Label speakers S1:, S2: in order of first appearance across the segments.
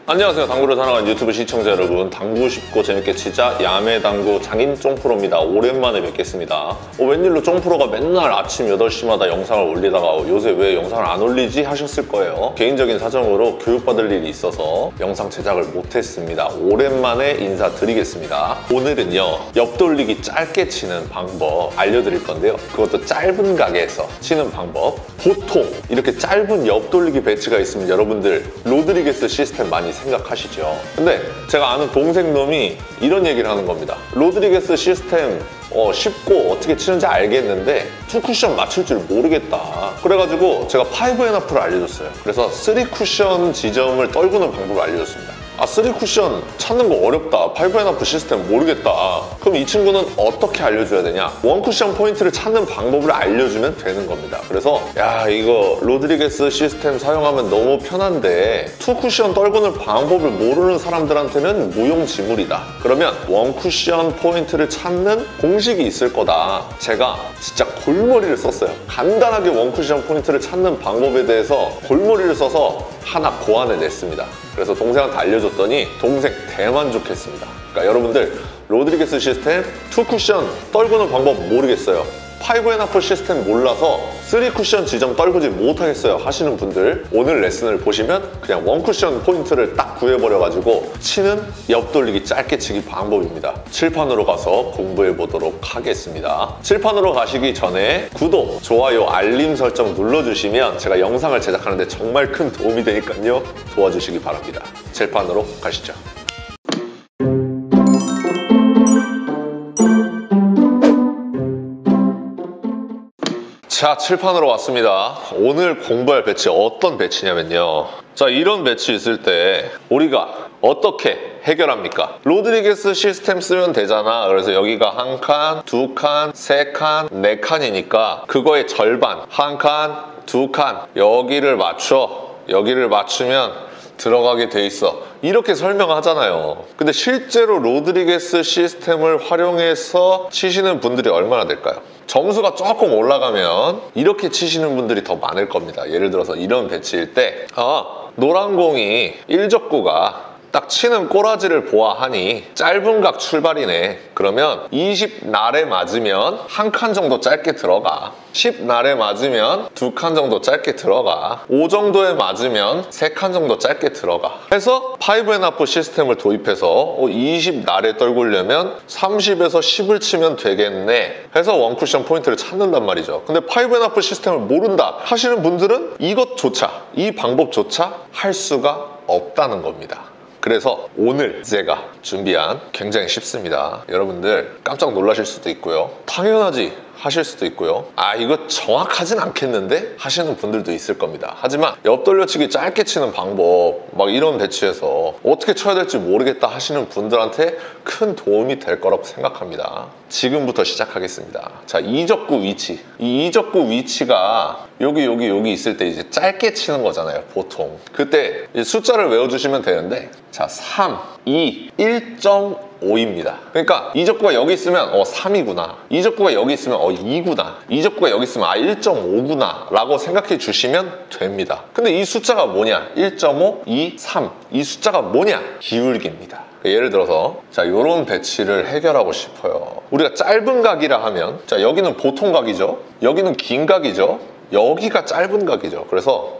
S1: 안녕하세요. 당구를 사랑하는 유튜브 시청자 여러분, 당구 쉽고 재밌게 치자 야매당구 장인 쫑프로입니다. 오랜만에 뵙겠습니다. 웬일로 쫑프로가 맨날 아침 8시마다 영상을 올리다가 요새 왜 영상을 안 올리지 하셨을 거예요. 개인적인 사정으로 교육받을 일이 있어서 영상 제작을 못했습니다. 오랜만에 인사드리겠습니다. 오늘은요, 옆돌리기 짧게 치는 방법 알려드릴 건데요. 그것도 짧은 가게에서 치는 방법. 보통 이렇게 짧은 옆돌리기 배치가 있으면 여러분들 로드리게스 시스템 많이 생각하시죠. 근데 제가 아는 동생 놈이 이런 얘기를 하는 겁니다. 로드리게스 시스템 쉽고 어떻게 치는지 알겠는데 2쿠션 맞출 줄 모르겠다. 그래가지고 제가 5&1를 알려줬어요. 그래서 3쿠션 지점을 떨구는 방법을 알려줬습니다. 3쿠션 찾는 거 어렵다. 5&1 시스템 모르겠다. 그럼 이 친구는 어떻게 알려줘야 되냐? 1쿠션 포인트를 찾는 방법을 알려주면 되는 겁니다. 그래서 야, 이거 로드리게스 시스템 사용하면 너무 편한데 2쿠션 떨구는 방법을 모르는 사람들한테는 무용지물이다. 그러면 1쿠션 포인트를 찾는 공식이 있을 거다. 제가 진짜 골머리를 썼어요. 간단하게 1쿠션 포인트를 찾는 방법에 대해서 골머리를 써서 하나 고안해냈습니다. 그래서 동생한테 알려줬더니 동생 대만족했습니다. 그러니까 여러분들 로드리게스 시스템 2쿠션 떨구는 방법 모르겠어요. 5&1 시스템 몰라서 3쿠션 지점 떨구지 못하겠어요 하시는 분들, 오늘 레슨을 보시면 그냥 1쿠션 포인트를 딱 구해버려가지고 치는 옆돌리기 짧게 치기 방법입니다. 칠판으로 가서 공부해 보도록 하겠습니다. 칠판으로 가시기 전에 구독, 좋아요, 알림 설정 눌러주시면 제가 영상을 제작하는데 정말 큰 도움이 되니까요, 도와주시기 바랍니다. 칠판으로 가시죠. 자, 칠판으로 왔습니다. 오늘 공부할 배치 어떤 배치냐면요, 자, 이런 배치 있을 때 우리가 어떻게 해결합니까? 로드리게스 시스템 쓰면 되잖아. 그래서 여기가 한 칸, 두 칸, 세 칸, 네 칸이니까 그거의 절반, 한 칸, 두 칸, 여기를 맞춰. 여기를 맞추면 들어가게 돼 있어. 이렇게 설명하잖아요. 근데 실제로 로드리게스 시스템을 활용해서 치시는 분들이 얼마나 될까요? 점수가 조금 올라가면 이렇게 치시는 분들이 더 많을 겁니다. 예를 들어서 이런 배치일 때 노란 공이 1적구가 딱 치는 꼬라지를 보아하니 짧은 각 출발이네. 그러면 20날에 맞으면 한 칸 정도 짧게 들어가. 10날에 맞으면 2칸 정도 짧게 들어가. 5 정도에 맞으면 3칸 정도 짧게 들어가. 해서 5&1 시스템을 도입해서 20날에 떨구려면 30에서 10을 치면 되겠네 해서 1쿠션 포인트를 찾는단 말이죠. 근데 5&1 시스템을 모른다 하시는 분들은 이것조차, 이 방법조차 할 수가 없다는 겁니다. 그래서 오늘 제가 준비한 굉장히 쉽습니다. 여러분들 깜짝 놀라실 수도 있고요, 당연하지 하실 수도 있고요, 이거 정확하진 않겠는데 하시는 분들도 있을 겁니다. 하지만 옆돌려치기 짧게 치는 방법, 막 이런 배치에서 어떻게 쳐야 될지 모르겠다 하시는 분들한테 큰 도움이 될 거라고 생각합니다. 지금부터 시작하겠습니다. 자, 이적구 위치. 이 이적구 위치가 여기 있을 때 이제 짧게 치는 거잖아요, 보통. 그때 숫자를 외워주시면 되는데, 자, 3, 2, 1.5입니다. 그러니까 이적구가 여기 있으면 3이구나, 이적구가 여기 있으면 2구나, 이적구가 여기 있으면 1.5구나 라고 생각해 주시면 됩니다. 근데 이 숫자가 뭐냐? 1.5, 2, 3. 이 숫자가 뭐냐? 기울기입니다. 예를 들어서 자, 이런 배치를 해결하고 싶어요. 우리가 짧은 각이라 하면, 자, 여기는 보통 각이죠, 여기는 긴 각이죠, 여기가 짧은 각이죠. 그래서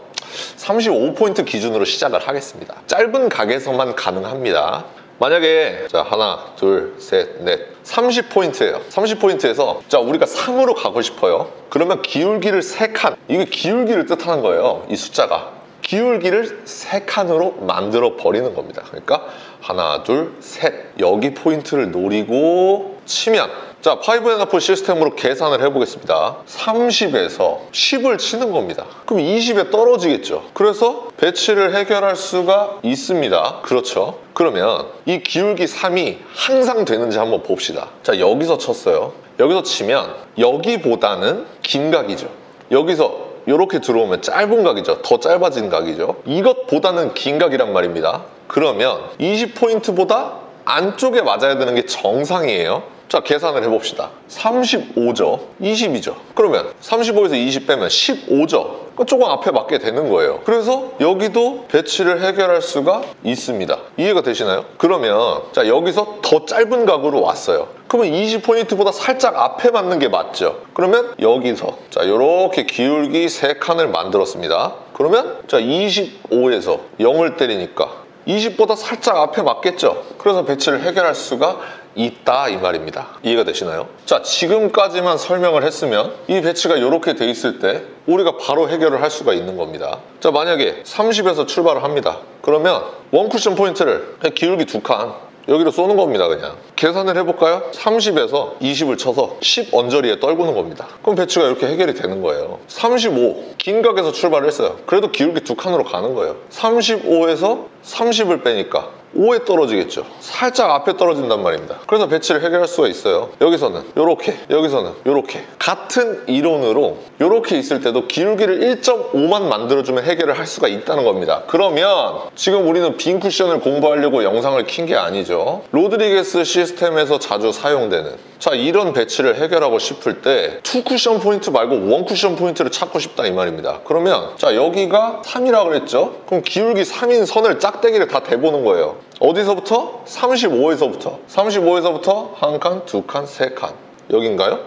S1: 35포인트 기준으로 시작을 하겠습니다. 짧은 각에서만 가능합니다. 만약에 자, 하나, 둘, 셋, 넷, 30포인트예요. 30포인트에서 자, 우리가 3으로 가고 싶어요. 그러면 기울기를 3칸, 이게 기울기를 뜻하는 거예요. 이 숫자가 기울기를 3칸으로 만들어 버리는 겁니다. 그러니까 하나, 둘, 셋, 여기 포인트를 노리고 치면, 자, 5&1 시스템으로 계산을 해보겠습니다. 30에서 10을 치는 겁니다. 그럼 20에 떨어지겠죠. 그래서 배치를 해결할 수가 있습니다. 그렇죠. 그러면 이 기울기 3이 항상 되는지 한번 봅시다. 자, 여기서 쳤어요. 여기서 치면 여기보다는 긴 각이죠. 여기서 이렇게 들어오면 짧은 각이죠. 더 짧아진 각이죠. 이것보다는 긴 각이란 말입니다. 그러면 20포인트보다 안쪽에 맞아야 되는 게 정상이에요. 자, 계산을 해봅시다. 35죠. 20이죠. 그러면 35에서 20 빼면 15죠. 조금 앞에 맞게 되는 거예요. 그래서 여기도 배치를 해결할 수가 있습니다. 이해가 되시나요? 그러면 자, 여기서 더 짧은 각으로 왔어요. 그러면 20포인트보다 살짝 앞에 맞는 게 맞죠. 그러면 여기서 자, 이렇게 기울기 3칸을 만들었습니다. 그러면 자, 25에서 0을 때리니까 20보다 살짝 앞에 맞겠죠. 그래서 배치를 해결할 수가 있다 이 말입니다. 이해가 되시나요? 자, 지금까지만 설명을 했으면 이 배치가 이렇게 돼 있을 때 우리가 바로 해결을 할 수가 있는 겁니다. 자, 만약에 30에서 출발을 합니다. 그러면 원 쿠션 포인트를 그냥 기울기 2칸 여기로 쏘는 겁니다. 그냥 계산을 해볼까요? 30에서 20을 쳐서 10 언저리에 떨구는 겁니다. 그럼 배치가 이렇게 해결이 되는 거예요. 35 긴 각에서 출발을 했어요. 그래도 기울기 2칸으로 가는 거예요. 35에서 30을 빼니까 5에 떨어지겠죠. 살짝 앞에 떨어진단 말입니다. 그래서 배치를 해결할 수가 있어요. 여기서는 이렇게, 여기서는 이렇게. 같은 이론으로 이렇게 있을 때도 기울기를 1.5만 만들어주면 해결을 할 수가 있다는 겁니다. 그러면 지금 우리는 빈 쿠션을 공부하려고 영상을 킨 게 아니죠. 로드리게스 시스템에서 자주 사용되는 자, 이런 배치를 해결하고 싶을 때 2쿠션 포인트 말고 1쿠션 포인트를 찾고 싶다 이 말입니다. 그러면 자, 여기가 3이라고 그랬죠? 그럼 기울기 3인 선을 짝대기를 다 대보는 거예요. 어디서부터? 35에서부터 35에서부터 1칸, 2칸, 3칸 여긴가요?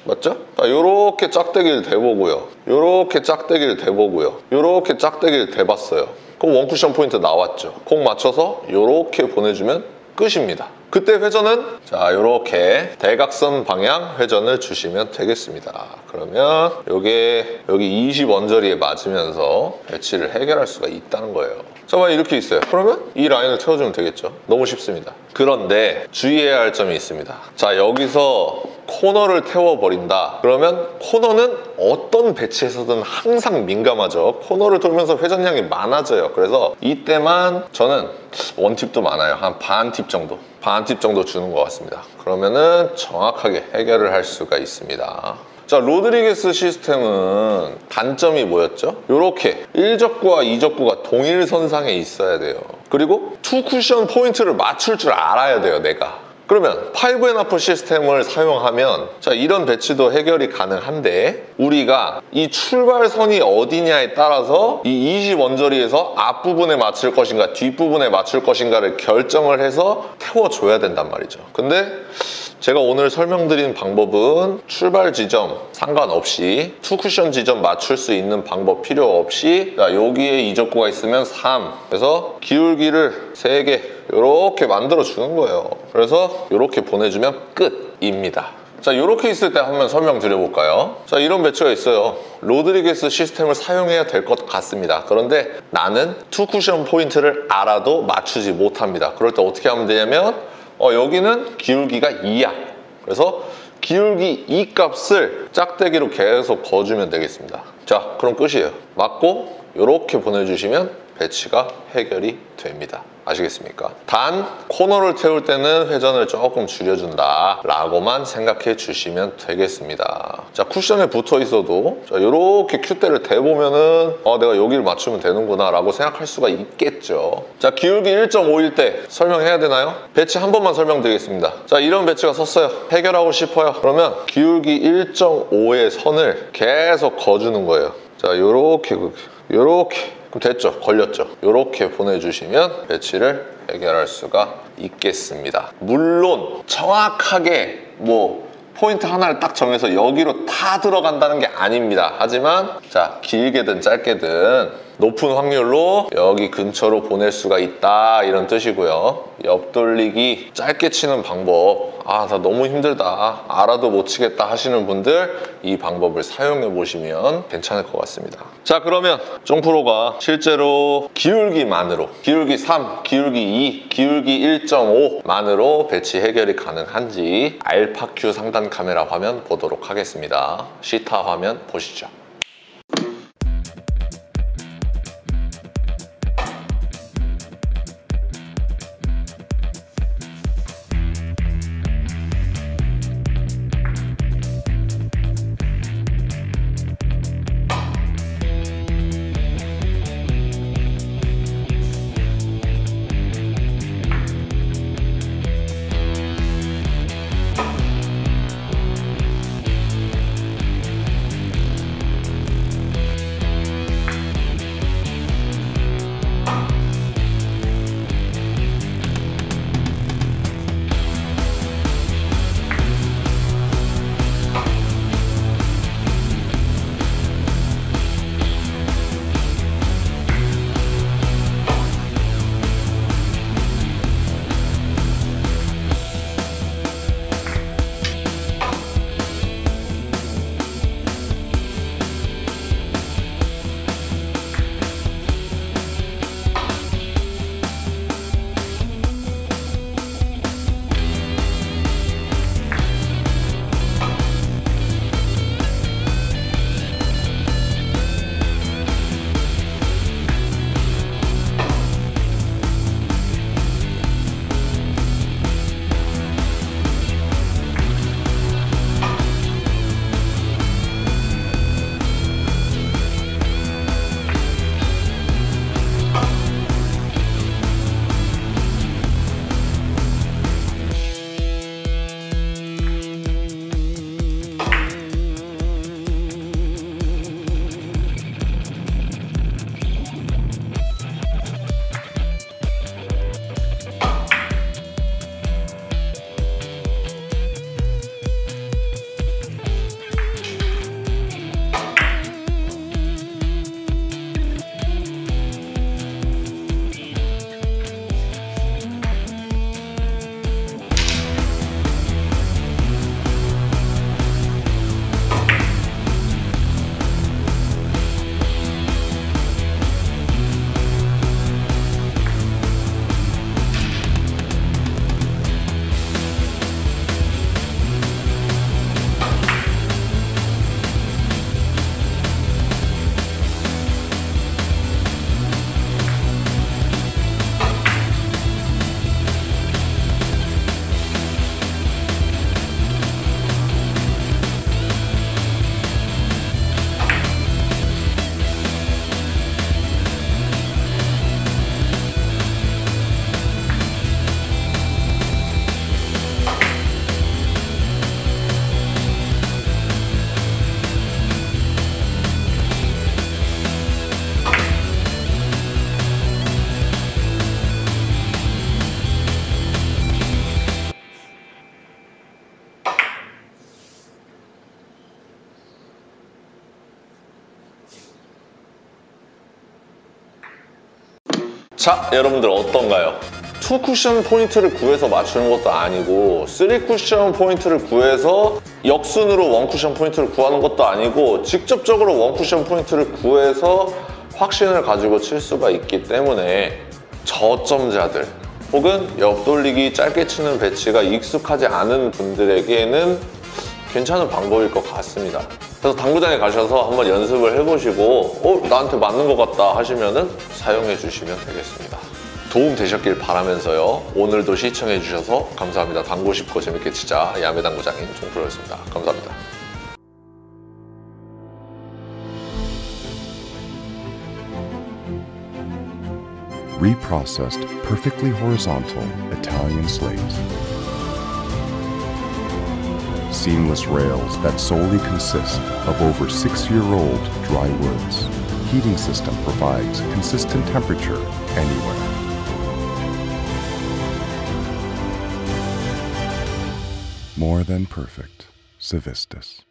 S1: 맞죠? 자, 요렇게 짝대기를 대보고요. 요렇게 짝대기를 대보고요. 요렇게 짝대기를 대봤어요. 그럼 원쿠션 포인트 나왔죠. 공 맞춰서 요렇게 보내주면 끝입니다. 그때 회전은 자, 요렇게 대각선 방향 회전을 주시면 되겠습니다. 그러면 요게 여기 20 언저리에 맞으면서 배치를 해결할 수가 있다는 거예요. 자, 만약 이렇게 있어요. 그러면 이 라인을 태워주면 되겠죠. 너무 쉽습니다. 그런데 주의해야 할 점이 있습니다. 자, 여기서 코너를 태워버린다. 그러면 코너는 어떤 배치에서든 항상 민감하죠. 코너를 돌면서 회전량이 많아져요. 그래서 이때만 저는 원팁도 많아요. 한 반 팁 정도. 반 팁 정도 주는 것 같습니다. 그러면은 정확하게 해결을 할 수가 있습니다. 자, 로드리게스 시스템은 단점이 뭐였죠? 이렇게 1적구와 2적구가 동일선상에 있어야 돼요. 그리고 2쿠션 포인트를 맞출 줄 알아야 돼요, 내가. 그러면 5&하프 시스템을 사용하면 자, 이런 배치도 해결이 가능한데 우리가 이 출발선이 어디냐에 따라서 이 20 언저리에서 앞부분에 맞출 것인가 뒷부분에 맞출 것인가를 결정을 해서 태워줘야 된단 말이죠. 근데 제가 오늘 설명드린 방법은 출발 지점 상관없이 2쿠션 지점 맞출 수 있는 방법 필요 없이 자, 여기에 2적구가 있으면 3 그래서 기울기를 3개 이렇게 만들어 주는 거예요. 그래서 이렇게 보내주면 끝입니다. 자, 이렇게 있을 때 한번 설명드려볼까요? 자, 이런 배치가 있어요. 로드리게스 시스템을 사용해야 될 것 같습니다. 그런데 나는 2쿠션 포인트를 알아도 맞추지 못합니다. 그럴 때 어떻게 하면 되냐면 여기는 기울기가 2야. 그래서 기울기 2 값을 짝대기로 계속 거주면 되겠습니다. 자, 그럼 끝이에요. 맞고 이렇게 보내주시면 배치가 해결이 됩니다. 아시겠습니까? 단 코너를 태울 때는 회전을 조금 줄여준다 라고만 생각해 주시면 되겠습니다. 자, 쿠션에 붙어 있어도 자, 이렇게 큐대를 대보면은 내가 여기를 맞추면 되는구나 라고 생각할 수가 있겠죠. 자, 기울기 1.5일 때 설명해야 되나요? 배치 한 번만 설명드리겠습니다. 자, 이런 배치가 섰어요. 해결하고 싶어요. 그러면 기울기 1.5의 선을 계속 거주는 거예요. 자, 요렇게 그럼 됐죠? 걸렸죠? 이렇게 보내주시면 배치를 해결할 수가 있겠습니다. 물론 정확하게 포인트 하나를 딱 정해서 여기로 다 들어간다는 게 아닙니다. 하지만 자, 길게든 짧게든 높은 확률로 여기 근처로 보낼 수가 있다 이런 뜻이고요. 옆돌리기 짧게 치는 방법 나 너무 힘들다 알아도 못 치겠다 하시는 분들 이 방법을 사용해 보시면 괜찮을 것 같습니다. 자, 그러면 쫑프로가 실제로 기울기만으로 기울기 3, 기울기 2, 기울기 1.5만으로 배치 해결이 가능한지 알파큐 상단 카메라 화면 보도록 하겠습니다. 시타 화면 보시죠. 자, 여러분들 어떤가요? 2 쿠션 포인트를 구해서 맞추는 것도 아니고 3 쿠션 포인트를 구해서 역순으로 1 쿠션 포인트를 구하는 것도 아니고 직접적으로 1 쿠션 포인트를 구해서 확신을 가지고 칠 수가 있기 때문에 저점자들 혹은 옆돌리기 짧게 치는 배치가 익숙하지 않은 분들에게는 괜찮은 방법일 것 같습니다. 그래서 당구장에 가셔서 한번 연습을 해보시고 나한테 맞는 것 같다 하시면은 사용해 주시면 되겠습니다. 도움 되셨길 바라면서요. 오늘도 시청해 주셔서 감사합니다. 당구 쉽고 재밌게 치자 야매당구장인 종프로였습니다. 감사합니다.
S2: Reprocessed, perfectly horizontal Italian slate. Seamless rails that solely consist of over 6-year-old dry woods. Heating system provides consistent temperature anywhere. More than perfect. Civistus.